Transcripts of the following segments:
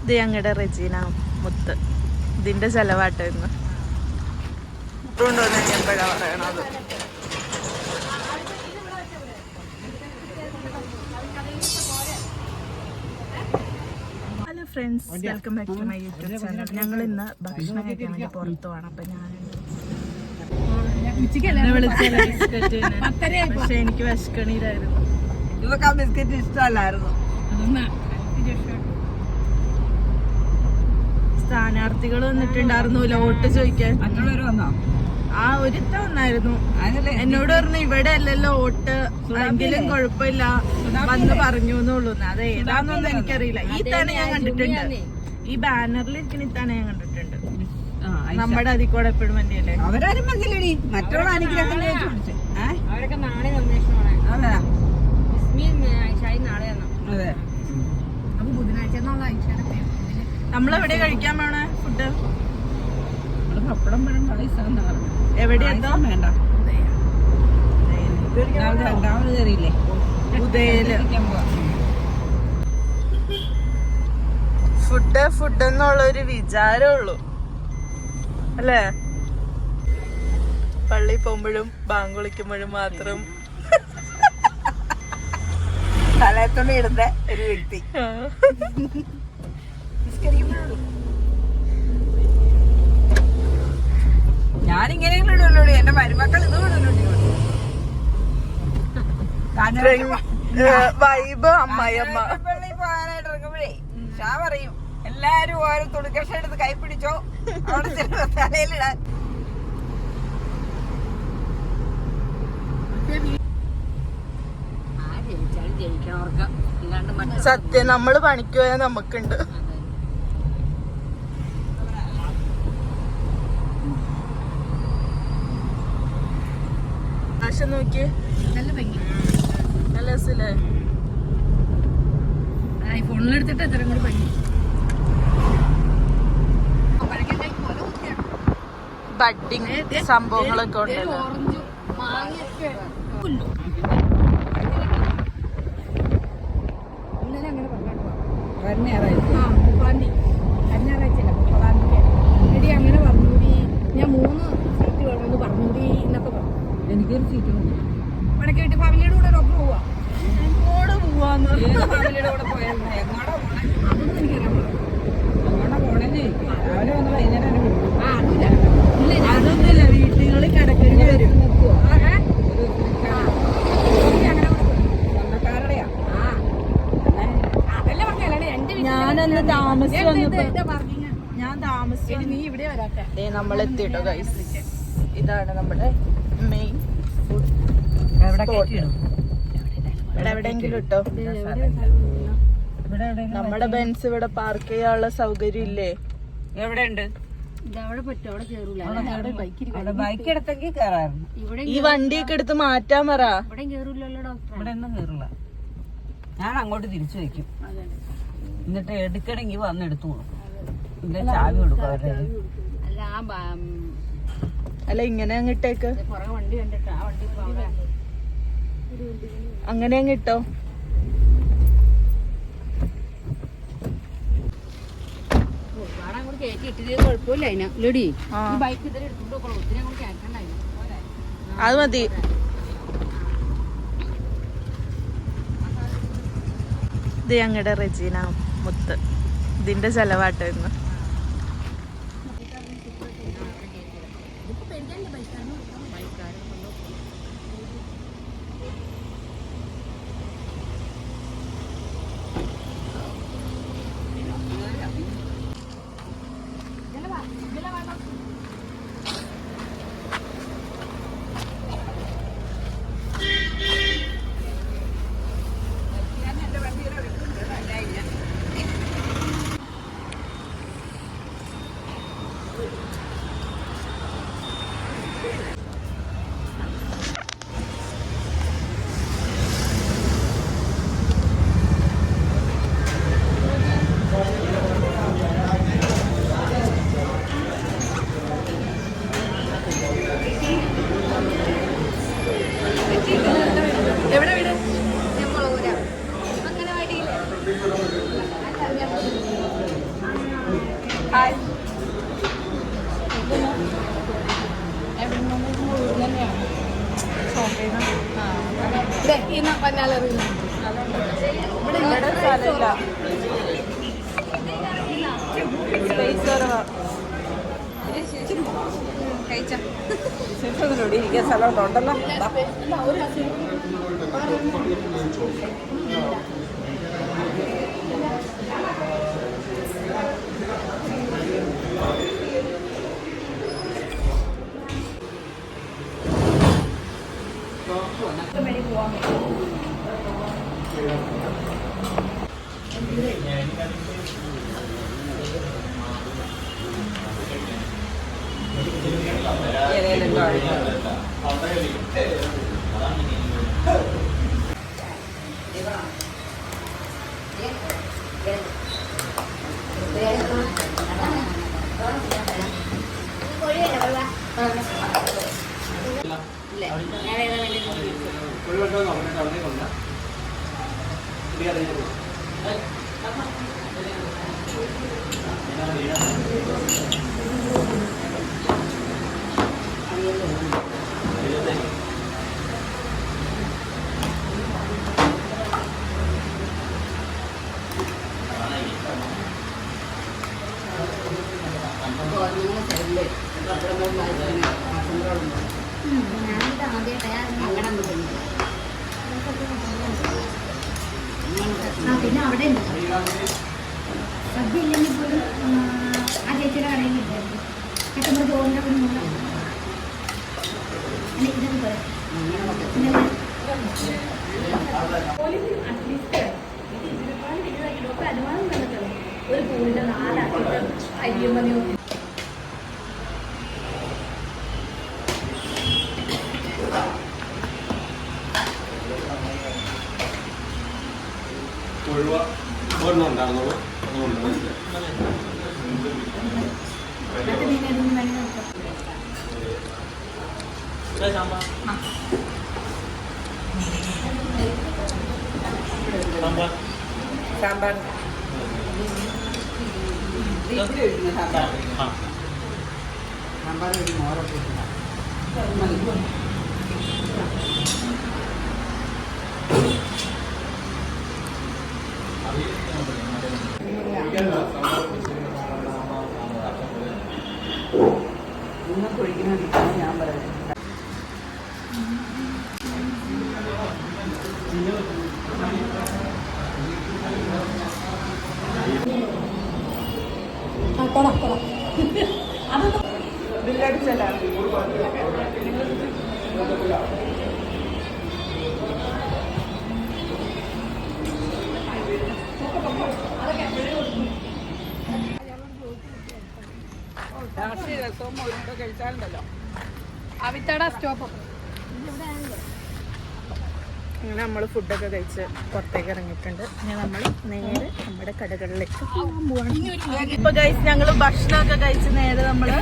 ഇത് ഞങ്ങളുടെ റെജീന മുത്ത്. ഇതിന്റെ ചെലവാട്ടോ ഇന്ന്. കൊണ്ടുവന്ന് എപ്പോഴാ പറയണത്. Hello friends, welcome back to my YouTube channel. ഞങ്ങൾ ഇന്ന് ഭക്ഷണം കഴിക്കാൻ വേണ്ടി പുറത്തു പോകണം. അപ്പൊ ഞാൻ പക്ഷെ എനിക്ക് വിശക്കണിയിലായിരുന്നു. ഇതൊക്കെ ബിസ്ക്കറ്റ് ഇഷ്ടമല്ലായിരുന്നു. സ്ഥാനാർത്ഥികൾ വന്നിട്ടുണ്ടായിരുന്നു ലോട്ട് ചോദിക്കാൻ. ആ ഒരുത്ത വന്നായിരുന്നു. എന്നോട് പറഞ്ഞു ഇവിടെ അല്ലല്ലോ വോട്ട്, എങ്കിലും കുഴപ്പമില്ല വന്ന് പറഞ്ഞു എന്നുള്ളൂ. അത് ഏതാന്നൊന്നും എനിക്കറിയില്ല. ഈ തന്നെ ഞാൻ കണ്ടിട്ടുണ്ട്. ഈ ബാനറിൽ ഇരിക്കുന്ന ഇത്താണ് ഞാൻ കണ്ടിട്ടുണ്ട്. നമ്മുടെ അതിൽ കൂടെ എപ്പോഴും മഞ്ഞല്ലേ. അവരാരും വന്നില്ലടി, മറ്റുള്ള അവരൊക്കെ നാളെ അന്വേഷണമാണ്. അതെ നാളെ അപ്പൊ ബുധനാഴ്ച നമ്മളെവിടെ കഴിക്കാൻ വേണേ ഫുഡ്? പപ്പടം പഴം എവിടെയാ വേണ്ട. രണ്ടാമത് കയറിയില്ലേ ഉദയല്. ഫുഡ് എന്നുള്ളൊരു വിചാരമുള്ളൂ അല്ലേ? പള്ളി പോകുമ്പോഴും ബാങ്ക് വിളിക്കുമ്പോഴും മാത്രം തലയത്തോണ്ട് ഇടുന്ന ഒരു വ്യക്തി. ഞാനിങ്ങനെയെങ്കിലും ഇടുള്ളൂ. എന്റെ മരുമക്കൾ ഇത് വൈബ് അമ്മായിയമ്മ. പള്ളി പോകാനായിട്ട് ഇറങ്ങുമ്പോഴേ ഷാ പറയും എല്ലാരും ഓരോ തുണിക്കഷ എടുത്ത് കൈ പിടിച്ചോ അവിടെ തലയിലിടാൻ. സത്യം, നമ്മള് പണിക്ക് പോയാൽ നമുക്കുണ്ട്. ആശ നോക്കിയേ, നല്ല ഭംഗി, നല്ല രസല്ലേ? ഫോണിലെടുത്തിട്ട് എത്ര കൂടി ഭംഗി. ബഡ്ഡിങ് സംഭവങ്ങളൊക്കെ ഉണ്ടല്ലോ. ഓറഞ്ചും മാങ്ങയൊക്കെ അങ്ങനെ പറഞ്ഞൂടി. ഞാൻ 3 സീറ്റ് വേണമെന്ന് പറഞ്ഞൂടി എന്നൊക്കെ പറഞ്ഞു. എനിക്കൊരു സീറ്റ് ഇവിടൊക്കെ ആയിട്ട് ഫാമിലിയുടെ കൂടെ ഡോക്ടർ പോവാ. പോവാന്ന് ഫാമിലിയുടെ കൂടെ പോയാൽ എങ്ങോട്ടാ പോണേ? അതൊന്നും എനിക്കറിയാൻ എങ്ങോട്ടാ പോണെന്ന് ചോദിക്കും. രാവിലെ വന്ന് വൈകുന്നേരം തന്നെ വിടും. അതൊന്നുമില്ല, വീട്ടുകളിൽ കിടക്കേണ്ടി വരും. സ്വന്തക്കാരുടെയാ. ഞാനന്ന് താമസിച്ച് വന്നപ്പോ നീ ഇവിടെ വരാട്ടെ. നമ്മൾ എത്തിട്ടോ ഗൈസ്. ഇതാണ് നമ്മുടെ മെയിൻ ഫുഡ്. ഇവിടെ എവിടെയെങ്കിലും ഇട്ടോ. നമ്മുടെ ബെൻസ് ഇവിടെ പാർക്ക് ചെയ്യാനുള്ള സൗകര്യം ഇല്ലേ? എവിടെ ഉണ്ട്? അവിടെ പറ്റും, അവിടെ കേറൂല. ബൈക്ക് എടുത്തെങ്കിൽ കേറാറുണ്ട്. ഈ വണ്ടിയൊക്കെ എടുത്ത് മാറ്റാൻ പറ. ഇവിടെ കേറൂലല്ലോ ഡോക്ടർ. ഇവിടെ ഒന്നും കേറില്ല. ഞാൻ അങ്ങോട്ട് തിരിച്ചു വെക്കും. എന്നിട്ട് എടുക്കണമെങ്കിൽ വന്ന് എടുത്തു കൊടുക്കും. ഇല്ല ചാവി കൊടുക്കും അവരുടെ. അല്ല ഇങ്ങനെ അങ്ങിട്ടേക്ക്, കൊറേ വണ്ടി കണ്ടിട്ട് ആ വണ്ടി അങ്ങനെ അങ്ങിട്ടോ. അങ്ങോട്ട് കയറ്റി ഇട്ടിട്ട് കുഴപ്പമില്ല. അതിനടി ബൈക്ക് ഇതിൽ എടുത്തോണ്ട് ഒത്തിരി അങ്ങോട്ട് കയറ്റണ്ടായിരുന്നു. അത് മതി. ഇത് ഞങ്ങളുടെ റെജീന മുത്ത്. ഇതിന്റെ ചെലവാട്ടോ ഇന്ന്. ഹായ്. ഇവിടെ സ്ഥലമില്ല, സ്പേസ് കുറവാ. ഇരിക്കാൻ സ്ഥലം ഉണ്ടല്ലോ. പിന്നെ അവിടെ സദ്യ ഇല്ലെങ്കിൽ പോലും ആ ചേച്ചിയുടെ കടയിൽ കിട്ടുമായിരുന്നു. കട്ടമ്പർ ചോറിൻ്റെ ഇതൊക്കെ പറയാം. ഒരു പൂരിന്റെ 4 അരിയും മതിയോ. ഉണ്ടായിരുന്നുള്ളൂ. സാമ്പാർ സാമ്പാർ ഒരു മോരൊക്കെ നിങ്ങൾക്ക് ഒഴിക്കുന്ന ഞാൻ പറയാം. ബില്ലടിച്ചല്ല. രസവും മോരും കഴിച്ചാലുണ്ടല്ലോ. അവിത്തട സ്റ്റോപ്പ്. അങ്ങനെ നമ്മൾ ഫുഡൊക്കെ കഴിച്ച് പുറത്തേക്ക് ഇറങ്ങിയിട്ടുണ്ട്. ഇനി നമ്മൾ നേരെ നമ്മുടെ കടകളിലേക്ക് പോകാൻ പോവാണ്. ഇപ്പൊ ഗൈസ് ഞങ്ങള് ഭക്ഷണമൊക്കെ കഴിച്ച് നേരെ നമ്മള്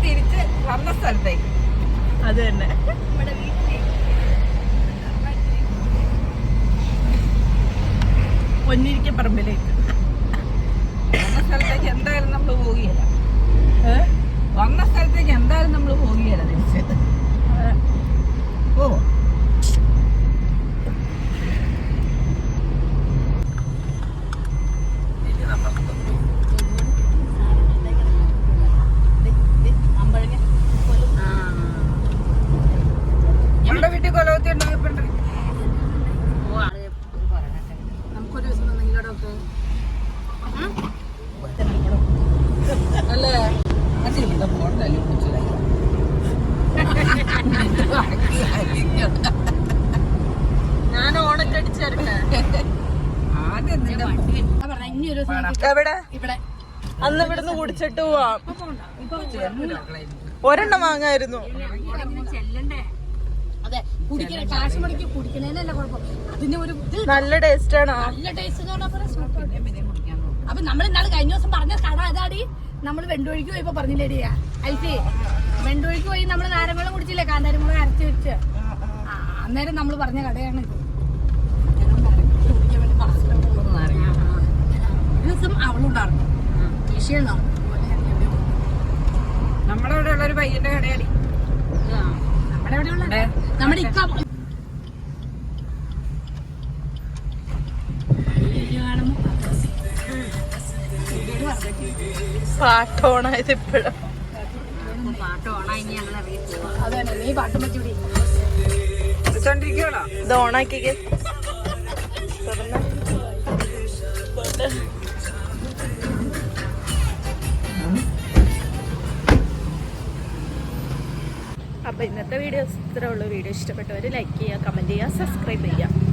തിരിച്ച് വന്ന സ്ഥലത്തേക്ക്. അത് തന്നെ പൊന്നിരിക്കപ്പറമ്പിലേക്ക്. വന്ന സ്ഥലത്തേക്ക് എന്തായാലും നമ്മള് പോകുകയില്ല. വന്ന സ്ഥലത്തേക്ക് എന്തായാലും നമ്മള് പോകുകയില്ല തിരിച്ച്. ഓ നമ്മുടെ വീട്ടിൽ കൊലവത്തി ഉണ്ടാകപ്പെട്ട് നമുക്കൊരു ദിവസം നിങ്ങളോടൊക്കെ അല്ലേ അതിന്റെ ഫോട്ടോയിൽ പിടിച്ചതായി. ഞാൻ ഓണക്കടിച്ചേരട്ടെ. ആദ്യം നിന്റെ എവിടെ ഇവിടെ അന്ന് ഇവിടുന്ന് കുടിച്ചിട്ട് പോവാം. ഒരെണ്ണം വാങ്ങായിരുന്നു. ചെല്ലണ്ടേ? അതെ, കുടിക്കണ കാശ് മുടക്കി കുടിക്കണേനല്ല കുഴപ്പം. അതിന് ഒരു നല്ല ടേസ്റ്റ് ആണോ? നല്ല ടേസ്റ്റ്. അപ്പൊ നമ്മൾ ഇന്നാള് കഴിഞ്ഞ ദിവസം പറഞ്ഞ കട അതാടി. നമ്മള് വെണ്ടുവഴിക്ക് പോയപ്പോ പറഞ്ഞില്ലേടിയാ അൽഫി, വെണ്ടുവഴിക്ക് പോയി നമ്മള് നാരങ്ങളം കുടിച്ചില്ലേ, കാന്താരിമുളക് അരച്ച് വെച്ച്. അന്നേരം നമ്മള് പറഞ്ഞ കടയാണ് ഇത്. ദിവസം അവളുണ്ടായിരുന്നു ഈശയുണ്ടോ നമ്മുടെ ഇവിടെ ഉള്ള ഒരു പയ്യന്റെ കടയാടി നമ്മുടെ എവിടെയുള്ള നമ്മുടെ ഇക്ക പാട്ടോണായത് ഇപ്പഴും പാട്ട് ഓണായി ഞങ്ങൾ ഇറങ്ങി പോവാ അതന്നെ നീ പാട്ടും പറ്റി വിളിച്ചോണ്ടിരിക്കുവാണോ? ഇത് ഓണാക്കിക്ക് അപ്പൊ ഇന്നത്തെ വീഡിയോസ് ഇത്രേ ഉള്ളൂ. വീഡിയോ ഇഷ്ടപ്പെട്ടവര് ലൈക്ക് ചെയ്യുക, കമന്റ് ചെയ്യുക, സബ്സ്ക്രൈബ് ചെയ്യുക.